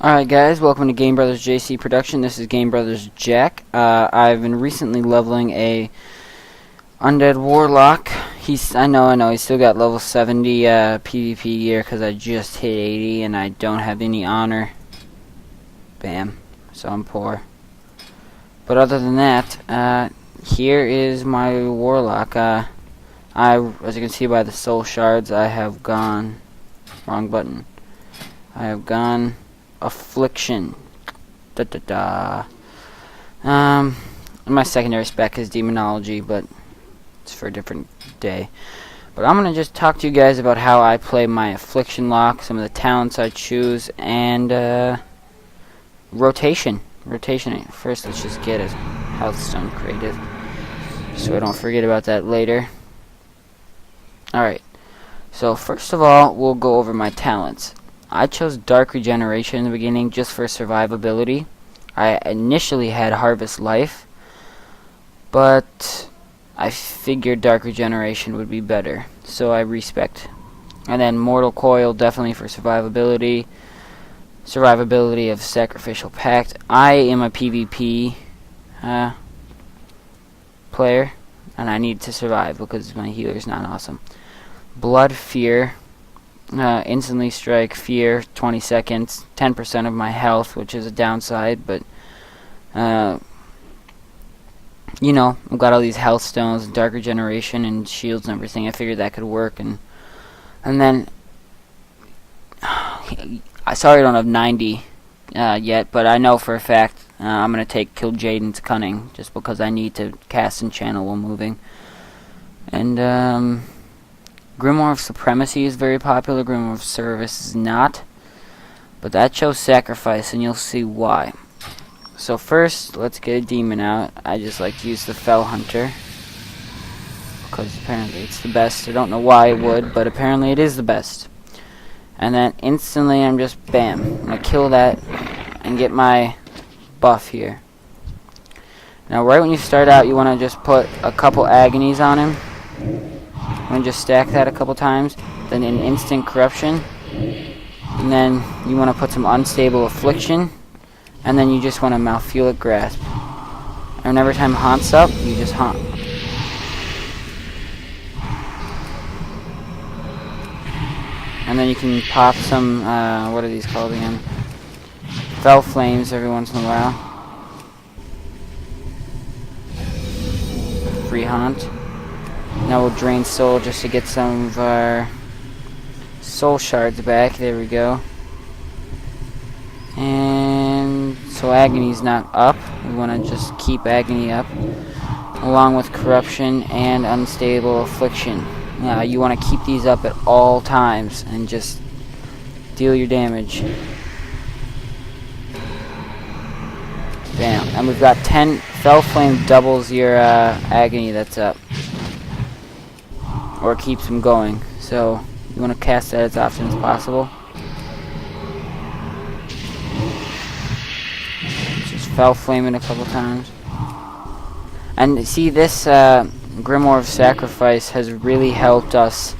Alright guys, welcome to Game Brothers JC Production. This is Game Brothers Jack. I've been recently leveling a Undead Warlock. I know, he's still got level 70 PvP gear because I just hit 80 and I don't have any honor. Bam. So I'm poor. But other than that, here is my Warlock. As you can see by the soul shards, I have gone... Wrong button. I have gone... Affliction. My secondary spec is demonology, but it's for a different day. But I'm gonna just talk to you guys about how I play my Affliction lock, some of the talents I choose, and rotation. First, let's just get a healthstone created, so I don't forget about that later. Alright, so first of all, we'll go over my talents. I chose Dark Regeneration in the beginning just for survivability. I initially had Harvest Life, but I figured Dark Regeneration would be better, so I respect. And then Mortal Coil definitely for survivability. Survivability of Sacrificial Pact. I am a PvP player, and I need to survive because my healer's not awesome. Blood Fear. Instantly strike, fear, 20 seconds, 10% of my health, which is a downside, but, you know, I've got all these health stones, Dark Regeneration, and shields and everything. I figured that could work, and then, sorry I don't have 90 yet, but I know for a fact I'm going to take Kill Jaden's Cunning, just because I need to cast and channel while moving. And, Grimoire of Supremacy is very popular. Grimoire of Service is not. But that chose Sacrifice, and you'll see why. So first, let's get a demon out. I just like to use the Fell Hunter, because apparently it's the best. I don't know why it would, but apparently it is the best. And then instantly I'm just, bam, I'm going to kill that and get my buff here. Now right when you start out, you want to just put a couple agonies on him. And just stack that a couple times, then an instant corruption, and then you want to put some unstable affliction, and then you just want to Malfealic Grasp. And every time haunts up, you just haunt. And then you can pop some, what are these called again? Fell Flames every once in a while. Free haunt. Now we'll drain soul just to get some of our soul shards back. There we go. And so agony's not up. We want to just keep agony up, along with corruption and unstable affliction. Now you want to keep these up at all times and just deal your damage. Bam. And we've got 10 Fell Flame doubles your agony that's up. Or keeps them going. So you want to cast that as often as possible. Just Fell Flame it a couple times. And see, this Grimoire of Sacrifice has really helped us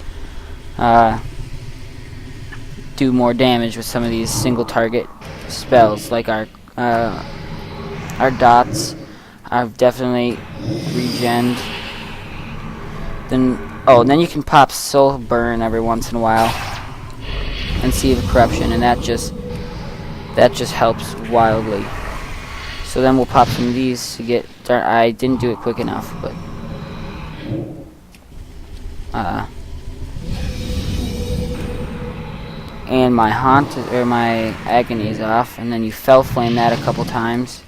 do more damage with some of these single target spells, like our dots. I've definitely regened. Then you can pop Soul Burn every once in a while and Sieve of Corruption, and that just helps wildly. So then we'll pop some of these to get. I didn't do it quick enough, but and my haunt or my agony is off, and then you Fell Flame that a couple times.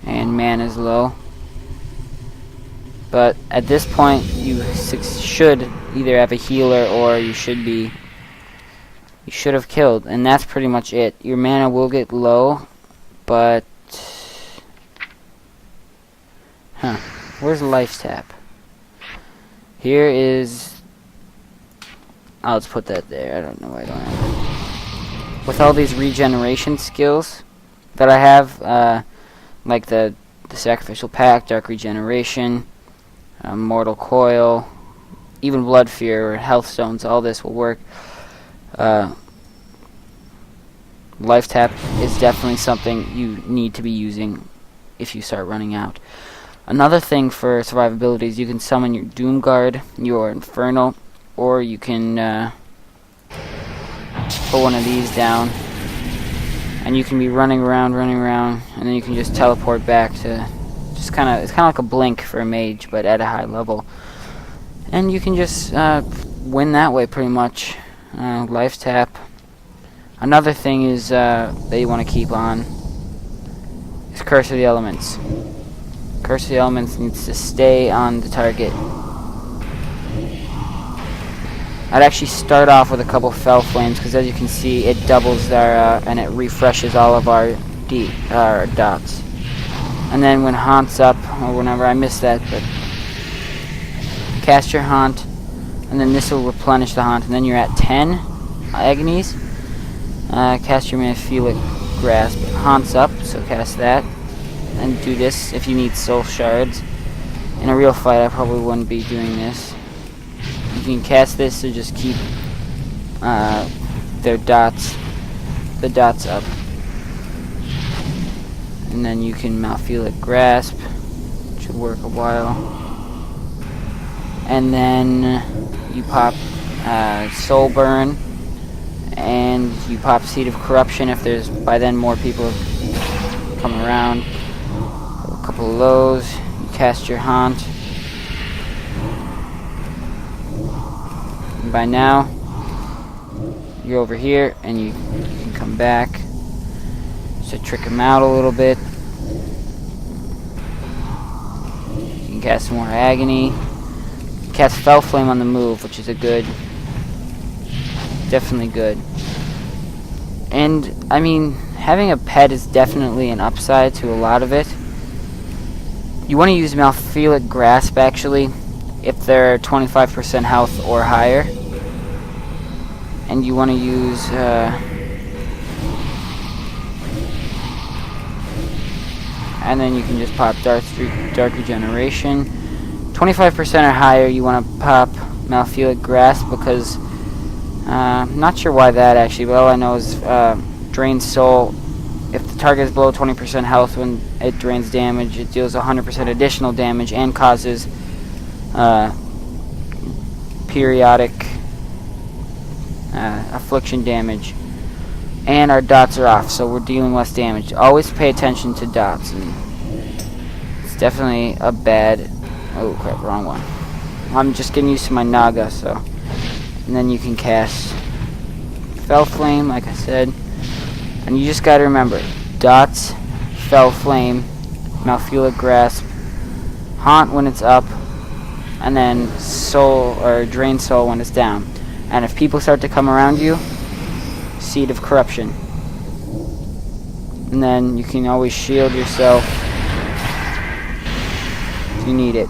And mana's low. But at this point, you should either have a healer or you should have killed, and that's pretty much it. Your mana will get low, but where's Life Tap? Here is. Let's put that there. I don't know why I don't have it. With all these regeneration skills that I have, like the Sacrificial Pact, Dark Regeneration, Mortal Coil, even Blood Fear or Health Stones, all this will work. Life tap is definitely something you need to be using if you start running out. Another thing for survivability is you can summon your Doom Guard, your Infernal, or you can put one of these down, and you can be running around, and then you can just teleport back to it's kind of like a blink for a mage, but at a high level, and you can just win that way pretty much. Life tap. Another thing is that you want to keep on is Curse of the Elements. Curse of the Elements needs to stay on the target. I'd actually start off with a couple Fell Flames, because as you can see, it doubles our and it refreshes all of our dots. And then when Haunt's up, or whenever, I missed that, but cast your Haunt, and then this will replenish the Haunt, and then you're at 10 agonies. Cast your Malefic Grasp. Haunt's up, so cast that. And do this if you need soul shards. In a real fight, I probably wouldn't be doing this. You can cast this to just keep the dots up. And then you can Malefic Grasp, which should work a while. And then you pop Soul Burn, and you pop Seed of Corruption if there's by then more people come around. A couple of those. You cast your Haunt. And by now, you're over here, and you can come back to trick him out a little bit. You can cast more Agony. Cast Fell Flame on the move, which is definitely good. And I mean, having a pet is definitely an upside to a lot of it. You want to use Malefic Grasp actually if they're 25% health or higher, and you want to use and then you can just pop Dark Regeneration. 25% or higher, you want to pop Malefic Grasp, because not sure why that actually, but all I know is Drain Soul. If the target is below 20% health when it drains damage, it deals 100% additional damage and causes periodic affliction damage. And our dots are off, so we're dealing less damage. Always pay attention to dots. And it's definitely a bad... Oh crap, wrong one. I'm just getting used to my Naga, so... And then you can cast Fell Flame, like I said. And you just gotta remember, dots, Fell Flame, Malefic Grasp, Haunt when it's up, and then Soul or Drain Soul when it's down. And if people start to come around you, Seed of Corruption. And then you can always shield yourself if you need it.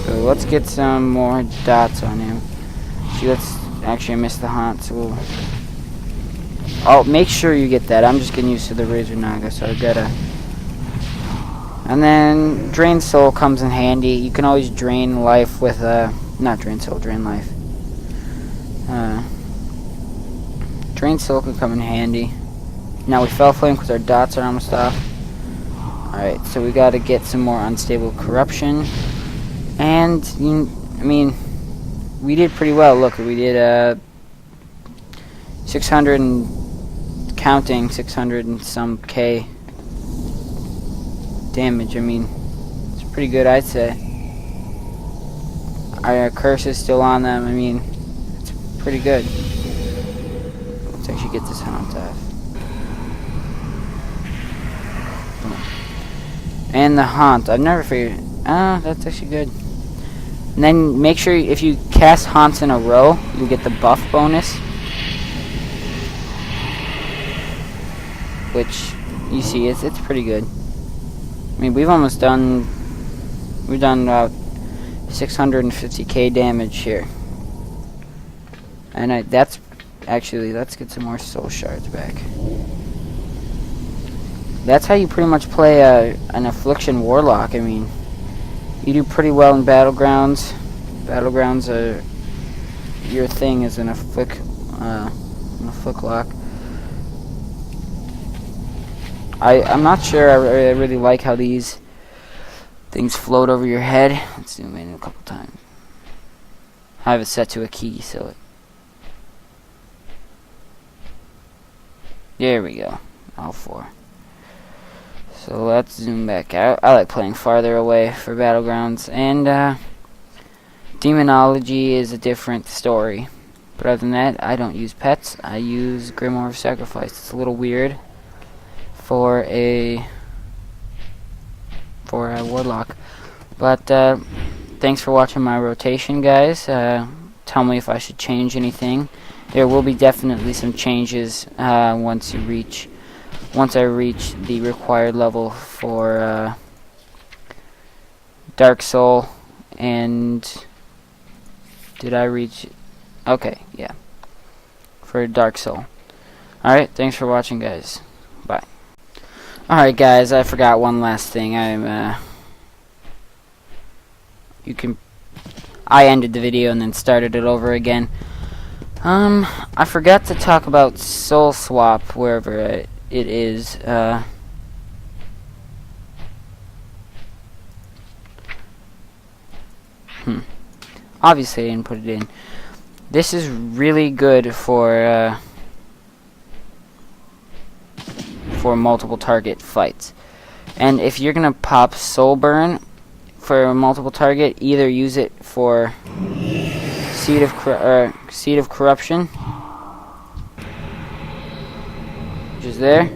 So let's get some more dots on him. Actually, I missed the Haunt, so we'll... Oh, make sure you get that. I'm just getting used to the Razor Naga, so I gotta... And then Drain Soul comes in handy. You can always drain life with not Drain Soul, Drain Life. Drain Soul can come in handy. Now we Fell Flame because our dots are almost off. Alright, so we gotta get some more Unstable Corruption. And, I mean, we did pretty well. Look, we did 600 and counting, 600 and some K damage. I mean, it's pretty good, I'd say. Our curse is still on them. I mean, it's pretty good. Let's actually get this Haunt off. And the Haunt, I've never figured... that's actually good. And then make sure if you cast Haunts in a row, you get the buff bonus. Which, you see, it's pretty good. I mean, we've done about 650k damage here. And let's get some more soul shards back. That's how you pretty much play an Affliction Warlock. I mean, you do pretty well in Battlegrounds. Battlegrounds are your thing is an AfflickLock. I'm not sure I really like how these things float over your head. Let's zoom in a couple times. I have it set to a key, so there we go. All four. So let's zoom back out. I like playing farther away for Battlegrounds, and Demonology is a different story. But other than that, I don't use pets. I use Grimoire of Sacrifice. It's a little weird for a Warlock. But thanks for watching my rotation, guys. Tell me if I should change anything. There will be definitely some changes once I reach the required level for Dark Soul. And did I reach? Okay, yeah. For Dark Soul. Alright, thanks for watching, guys. Bye. Alright, guys, I forgot one last thing. I ended the video and then started it over again. I forgot to talk about Soul Swap wherever it is. Obviously I didn't put it in. This is really good for multiple target fights. And if you're gonna pop Soul Burn for a multiple target, either use it for Seed of Corruption, which is there,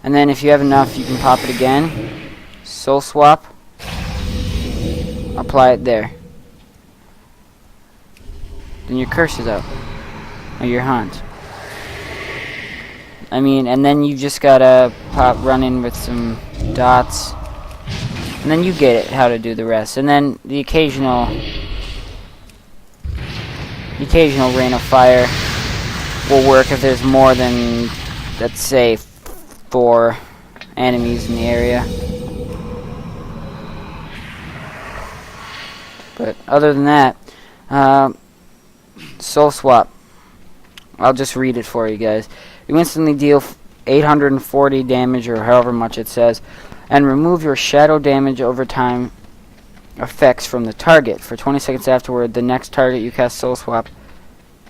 and then if you have enough, you can pop it again. Soul Swap, apply it there. Then your curse is out, or your haunt. I mean, and then you just gotta run in with some dots, and then you get it how to do the rest. And then the occasional Rain of Fire will work if there's more than, let's say, 4 enemies in the area. But other than that, Soul Swap, I'll just read it for you guys. You instantly deal 840 damage, or however much it says, and remove your shadow damage over time effects from the target. For 20 seconds afterward, the next target you cast Soul Swap,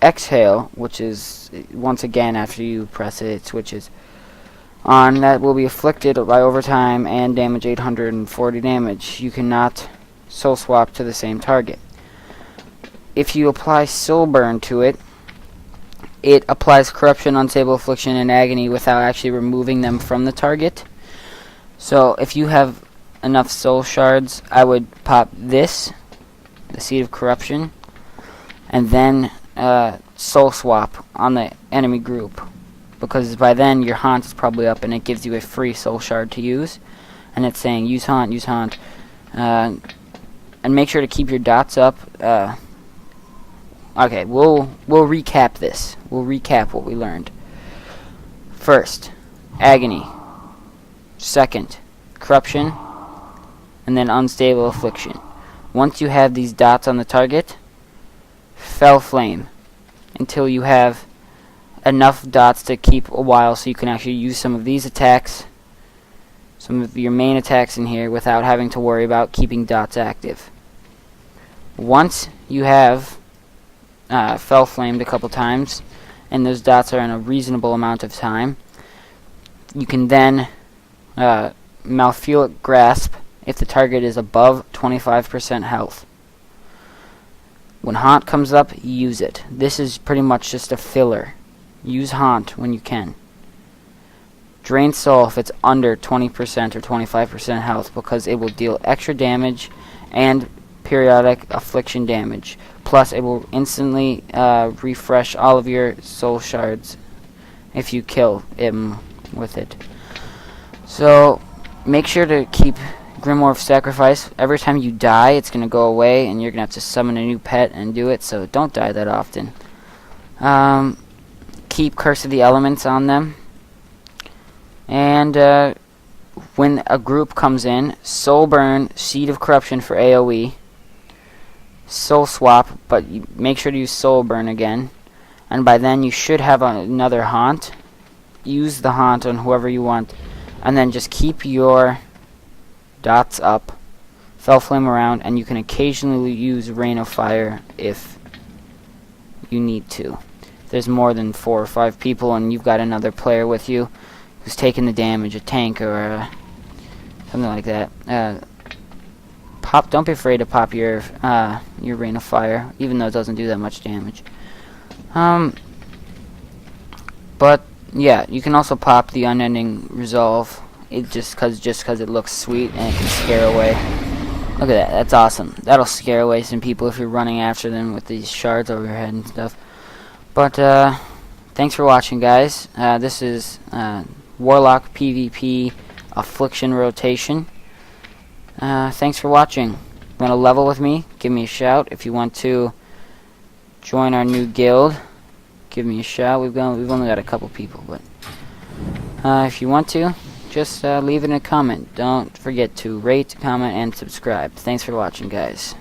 exhale, which is once again after you press it, it switches on, that will be afflicted by overtime and damage 840 damage. You cannot Soul Swap to the same target. If you apply Soul Burn to it, it applies Corruption, Unstable, Affliction, and Agony without actually removing them from the target. So if you have enough Soul Shards, I would pop this, the Seed of Corruption, and then Soul Swap on the enemy group, because by then your Haunt is probably up and it gives you a free Soul Shard to use, and it's saying use Haunt, and make sure to keep your dots up. Okay, we'll recap this. We'll recap what we learned. First, Agony. Second, Corruption. And then Unstable Affliction. Once you have these dots on the target, Fell Flame until you have enough dots to keep a while so you can actually use some of these attacks, some of your main attacks in here, without having to worry about keeping dots active. Once you have Fell Flamed a couple times, and those dots are in a reasonable amount of time, you can then Malfealic Grasp if the target is above 25% health. When Haunt comes up, use it. This is pretty much just a filler. Use Haunt when you can. Drain Soul if it's under 20% or 25% health, because it will deal extra damage and periodic affliction damage. Plus, it will instantly refresh all of your soul shards if you kill him with it. So, make sure to keep Grimoire of Sacrifice. Every time you die, it's going to go away, and you're going to have to summon a new pet and do it, so don't die that often. Keep Curse of the Elements on them. And when a group comes in, Soul Burn, Seed of Corruption for AoE. soul swap, but you make sure to use soul burn again, and by then you should have another haunt. Use the haunt on whoever you want, and then just keep your dots up, fell flame around, and you can occasionally use rain of fire if you need to. If there's more than 4 or 5 people and you've got another player with you who's taking the damage, a tank or something like that, don't be afraid to pop your rain of fire, even though it doesn't do that much damage. But yeah, you can also pop the unending resolve. It just cause it looks sweet and it can scare away. Look at that, that's awesome. That'll scare away some people if you're running after them with these shards over your head and stuff. But thanks for watching, guys. This is Warlock PvP Affliction Rotation. Thanks for watching. Want to level with me? Give me a shout. If you want to join our new guild, give me a shout. We've only got a couple people, but if you want to, just leave it in a comment. Don't forget to rate, comment, and subscribe. Thanks for watching, guys.